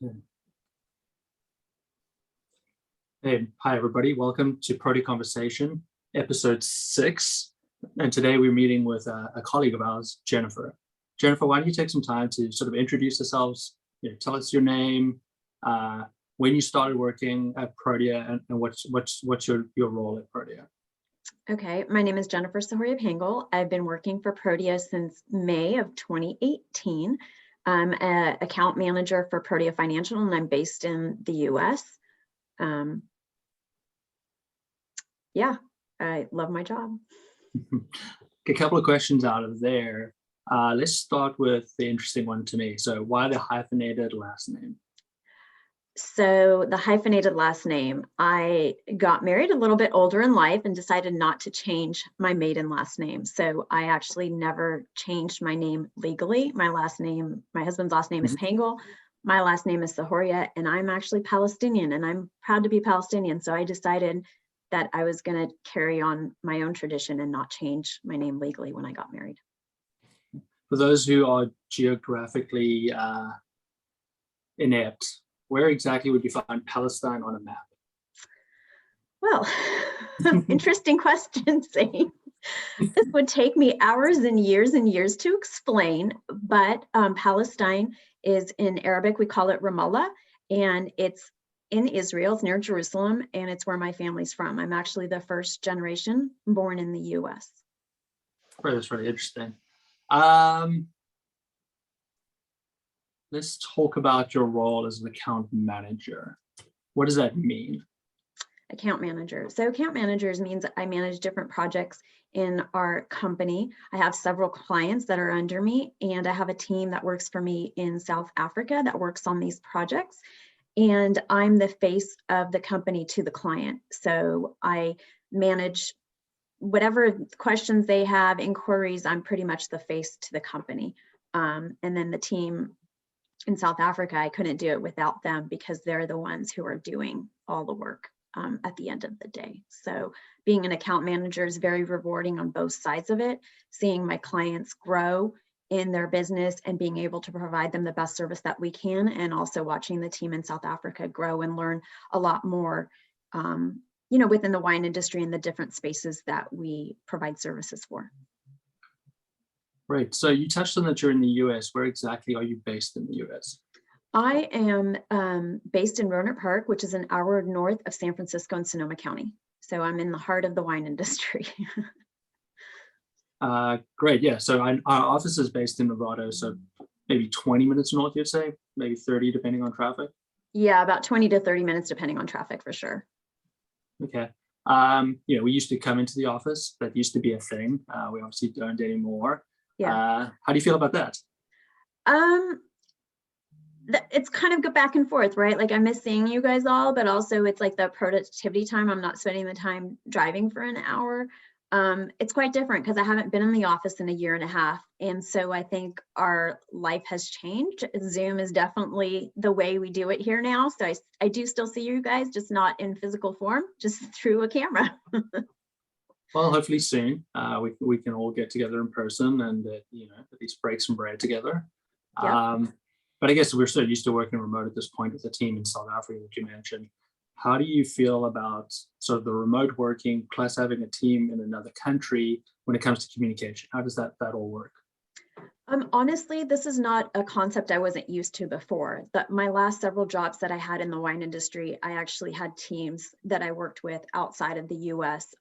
Yeah. Hey, hi everybody. Welcome to Protea Conversation, episode 6. And today we're meeting with a colleague of ours, Jennifer. Jennifer, why don't you take some time to sort of introduce yourselves, tell us your name, when you started working at Protea, and what's your role at Protea? Okay, my name is Jennifer Sahouria-Pangle. I've been working for Protea since May of 2018. I'm an account manager for Protea Financial, and I'm based in the US. Yeah, I love my job. A couple of questions out of there. Let's start with the interesting one to me. So why the hyphenated last name? So the hyphenated last name, I got married a little bit older in life and decided not to change my maiden last name. So I actually never changed my name legally. My husband's last name is Pangle. My last name is Sahouria, and I'm actually Palestinian, and I'm proud to be Palestinian. So I decided that I was going to carry on my own tradition and not change my name legally when I got married. For those who are geographically inept, where exactly would you find Palestine on a map? Well, interesting question, Zane. This would take me hours and years to explain, but Palestine is in Arabic, we call it Ramallah, and it's in Israel, it's near Jerusalem, and it's where my family's from. I'm actually the first generation born in the US. Right, that's really interesting. Let's talk about your role as an account manager. What does that mean? Account manager. So account managers means I manage different projects in our company. I have several clients that are under me, and I have a team that works for me in South Africa that works on these projects. And I'm the face of the company to the client. So I manage whatever questions they have, inquiries, I'm pretty much the face to the company. And then the team in South Africa, I couldn't do it without them because they're the ones who are doing all the work at the end of the day. So being an account manager is very rewarding on both sides of it, seeing my clients grow in their business and being able to provide them the best service that we can, and also watching the team in South Africa grow and learn a lot more, within the wine industry and the different spaces that we provide services for. Right. So you touched on that you're in the US. Where exactly are you based in the US? I am based in Rohnert Park, which is an hour north of San Francisco and Sonoma County. So I'm in the heart of the wine industry. Great. Yeah. So our office is based in Nevada. So maybe 20 minutes north, you'd say, maybe 30, depending on traffic. Yeah, about 20 to 30 minutes, depending on traffic, for sure. Okay. We used to come into the office. That used to be a thing. We obviously don't anymore. Yeah. How do you feel about that? It's kind of go back and forth, right? Like I miss seeing you guys all, but also it's like the productivity time. I'm not spending the time driving for an hour. It's quite different because I haven't been in the office in a year and a half. And so I think our life has changed. Zoom is definitely the way we do it here now. So I do still see you guys, just not in physical form, just through a camera. Well, hopefully soon we can all get together in person and at least break some bread together. Yep. But I guess we're so used to working remote at this point with the team in South Africa that you mentioned. How do you feel about sort of the remote working plus having a team in another country when it comes to communication? How does that all work? Honestly, this is not a concept I wasn't used to before. My last several jobs that I had in the wine industry, I actually had teams that I worked with outside of the US,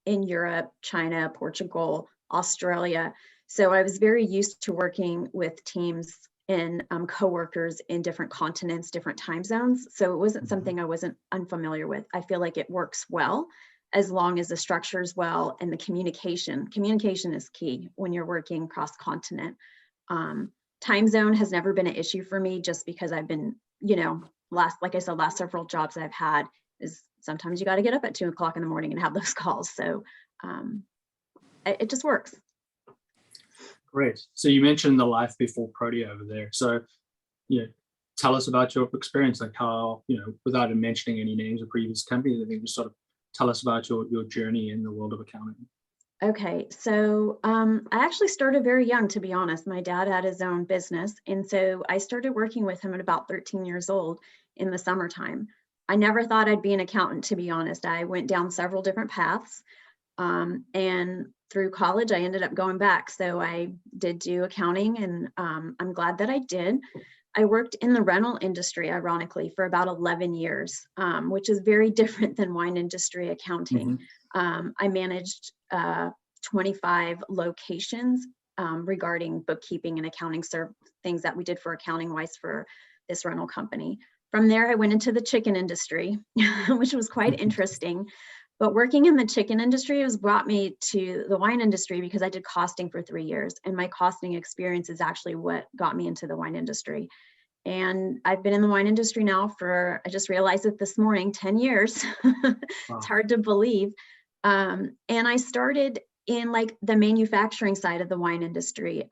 in Europe, China, Portugal, Australia. So I was very used to working with teams and coworkers in different continents, different time zones. So it wasn't something I wasn't unfamiliar with. I feel like it works well as long as the structure is well and the communication. Communication is key when you're working cross-continent. Time zone has never been an issue for me just because I've been, last several jobs I've had is sometimes you got to get up at 2 o'clock in the morning and have those calls. So it just works. Great. So you mentioned the life before Protea over there. So, tell us about your experience, like how, without mentioning any names of previous companies, I think just sort of tell us about your journey in the world of accounting. Okay, so I actually started very young, to be honest. My dad had his own business, and so I started working with him at about 13 years old in the summertime. I never thought I'd be an accountant, to be honest. I went down several different paths, and through college, I ended up going back. So I did do accounting, and I'm glad that I did. I worked in the rental industry, ironically, for about 11 years, which is very different than wine industry accounting. Hmm. I managed 25 locations regarding bookkeeping and accounting things that we did for accounting wise for this rental company. From there, I went into the chicken industry, which was quite interesting. But working in the chicken industry has brought me to the wine industry because I did costing for 3 years. And my costing experience is actually what got me into the wine industry. And I've been in the wine industry now for, I just realized it this morning, 10 years. It's Wow. hard to believe. And I started in like the manufacturing side of the wine industry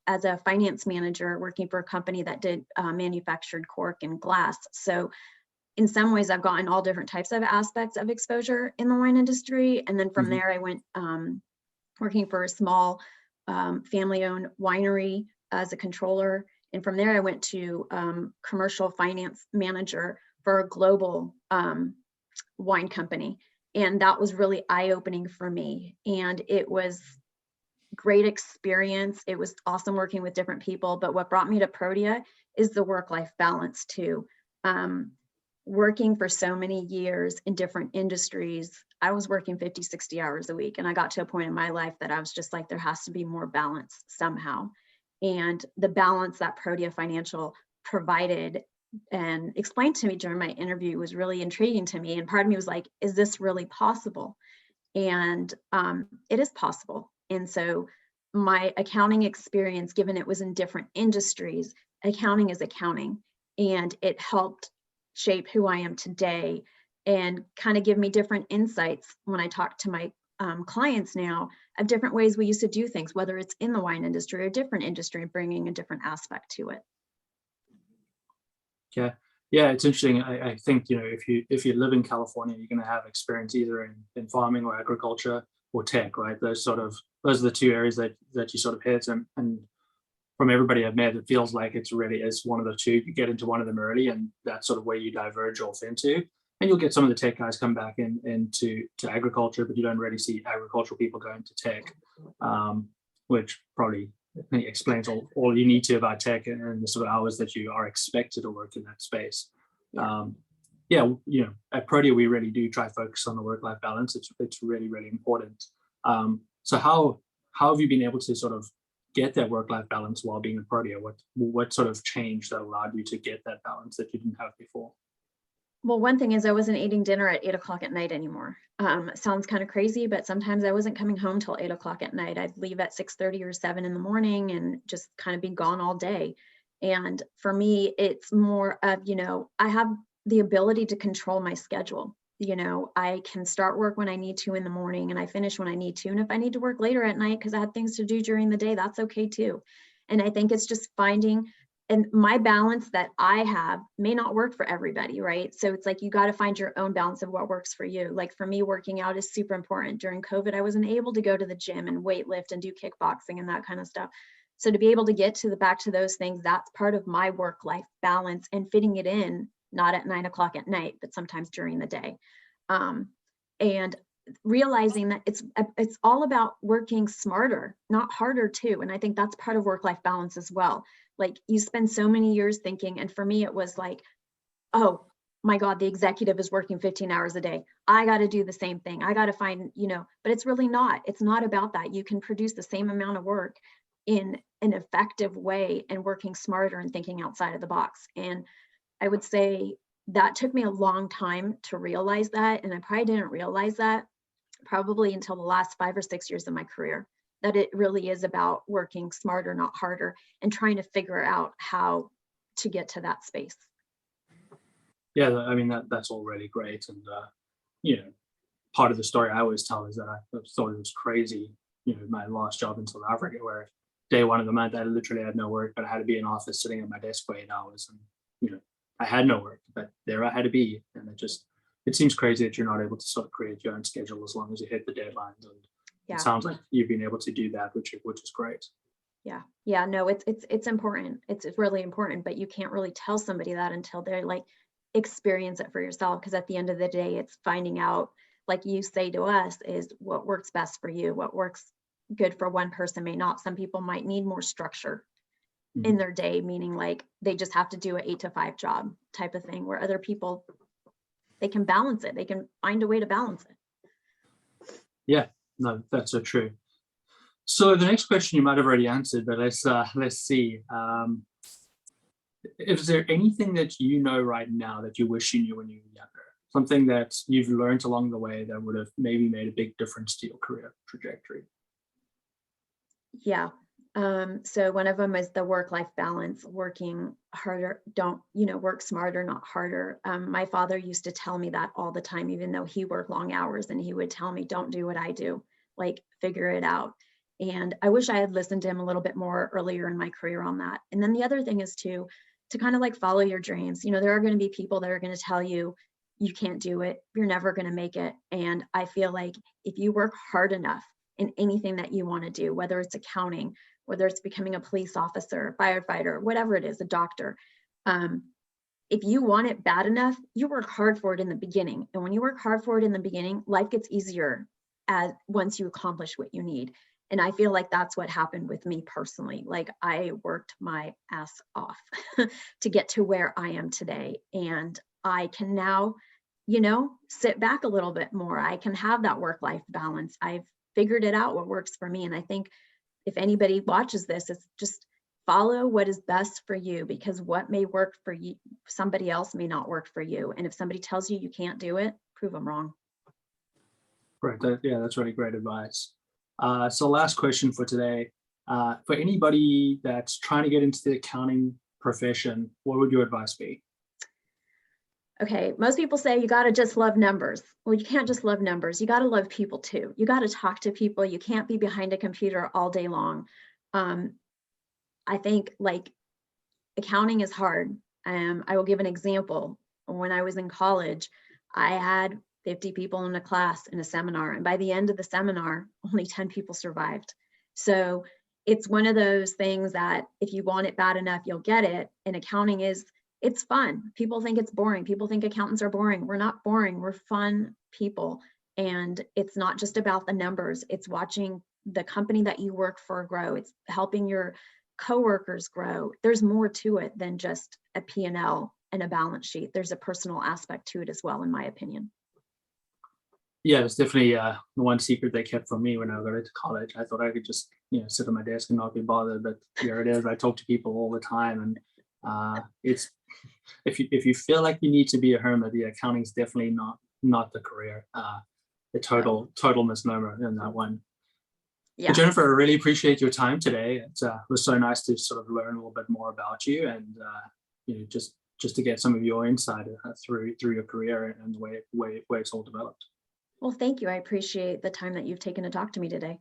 as a finance manager working for a company that did manufactured cork and glass. So in some ways, I've gotten all different types of aspects of exposure in the wine industry. And then from Hmm. there, I went working for a small family-owned winery as a controller. And from there, I went to commercial finance manager for a global wine company. And that was really eye-opening for me. And it was great experience. It was awesome working with different people. But what brought me to Protea is the work-life balance too. Working for so many years in different industries, I was working 50, 60 hours a week. And I got to a point in my life that I was just like, there has to be more balance somehow. And the balance that Protea Financial provided and explained to me during my interview was really intriguing to me. And part of me was like, is this really possible? And it is possible. And so my accounting experience, given it was in different industries, accounting is accounting. And it helped shape who I am today and kind of give me different insights when I talk to my clients now of different ways we used to do things, whether it's in the wine industry or a different industry, bringing a different aspect to it. Yeah. Yeah, it's interesting. I think, if you live in California, you're going to have experience either in farming or agriculture or tech, right? Those are the two areas that you sort of hit. And from everybody I've met, it feels like it's really is one of the two. You get into one of them early, and that's sort of where you diverge off into. And you'll get some of the tech guys come back into agriculture, but you don't really see agricultural people go into tech, which probably explains all you need to about tech and the sort of hours that you are expected to work in that space. Yeah. Yeah, at Protea, we really do try to focus on the work-life balance. It's really, really important. So how have you been able to sort of get that work-life balance while being a Protea? What sort of change that allowed you to get that balance that you didn't have before? Well, one thing is I wasn't eating dinner at 8 o'clock at night anymore. Sounds kind of crazy, but sometimes I wasn't coming home till 8 o'clock at night. I'd leave at 6:30 or 7 in the morning and just kind of be gone all day. And for me, it's more of, I have the ability to control my schedule. I can start work when I need to in the morning and I finish when I need to. And if I need to work later at night because I had things to do during the day, that's okay too. And I think it's just finding and my balance that I have may not work for everybody, right? So it's like you got to find your own balance of what works for you. Like for me, working out is super important. During COVID, I wasn't able to go to the gym and weight lift and do kickboxing and that kind of stuff. So to be able to get to back to those things, that's part of my work-life balance and fitting it in, not at 9 o'clock at night, but sometimes during the day. And realizing that it's all about working smarter, not harder too. And I think that's part of work-life balance as well. Like you spend so many years thinking, and for me, it was like, oh my God, the executive is working 15 hours a day. I got to do the same thing. I got to find, but it's really not. It's not about that. You can produce the same amount of work in an effective way and working smarter and thinking outside of the box. And I would say that took me a long time to realize that. And I probably didn't realize that probably until the last 5 or 6 years of my career, that it really is about working smarter, not harder, and trying to figure out how to get to that space. Yeah, I mean that's all really great, and part of the story I always tell is that I thought it was crazy. My last job in South Africa, where day one of the month I literally had no work, but I had to be in office sitting at my desk for 8 hours, and I had no work, but there I had to be, and it seems crazy that you're not able to sort of create your own schedule as long as you hit the deadlines and it sounds like you've been able to do that, which is great. Yeah, no, it's important. It's really important, but you can't really tell somebody that until they're like experience it for yourself. Because at the end of the day, it's finding out, like you say to us, is what works best for you. What works good for one person may not. Some people might need more structure in their day, meaning like they just have to do an 8 to 5 job type of thing, where other people, they can balance it. They can find a way to balance it. Yeah, no, that's so true. So the next question you might have already answered, but let's see. Is there anything that you know right now that you wish you knew when you were younger? Something that you've learned along the way that would have maybe made a big difference to your career trajectory? Yeah. So one of them is the work-life balance, working harder, work smarter, not harder. My father used to tell me that all the time, even though he worked long hours, and he would tell me, don't do what I do, like figure it out. And I wish I had listened to him a little bit more earlier in my career on that. And then the other thing is to kind of like follow your dreams. There are going to be people that are going to tell you, you can't do it, you're never going to make it. And I feel like if you work hard enough in anything that you want to do, whether it's accounting, whether it's becoming a police officer, firefighter, whatever it is, a doctor, if you want it bad enough, you work hard for it in the beginning. And when you work hard for it in the beginning, life gets easier once you accomplish what you need. And I feel like that's what happened with me personally. Like I worked my ass off to get to where I am today. And I can now, sit back a little bit more. I can have that work-life balance. I've figured it out what works for me. And I think if anybody watches this, it's just follow what is best for you, because what may work for you, somebody else may not work for you. And if somebody tells you you can't do it, prove them wrong. Right. That's really great advice. So last question for today, for anybody that's trying to get into the accounting profession, what would your advice be? Okay, most people say you got to just love numbers. Well, you can't just love numbers. You got to love people too. You got to talk to people. You can't be behind a computer all day long. I think like accounting is hard. I will give an example. When I was in college, I had 50 people in a class in a seminar. And by the end of the seminar, only 10 people survived. So it's one of those things that if you want it bad enough, you'll get it. And accounting it's fun. People think it's boring. People think accountants are boring. We're not boring. We're fun people. And it's not just about the numbers. It's watching the company that you work for grow. It's helping your coworkers grow. There's more to it than just a P&L and a balance sheet. There's a personal aspect to it as well, in my opinion. Yeah, it's definitely the one secret they kept from me when I got into college. I thought I could just sit at my desk and not be bothered, but here it is. I talk to people all the time, and it's if you feel like you need to be a hermit, the accounting is definitely not the career. The total misnomer in that one. Yeah. But Jennifer, I really appreciate your time today. It was so nice to sort of learn a little bit more about you, and just to get some of your insight through your career and the way it's all developed. Well, thank you. I appreciate the time that you've taken to talk to me today.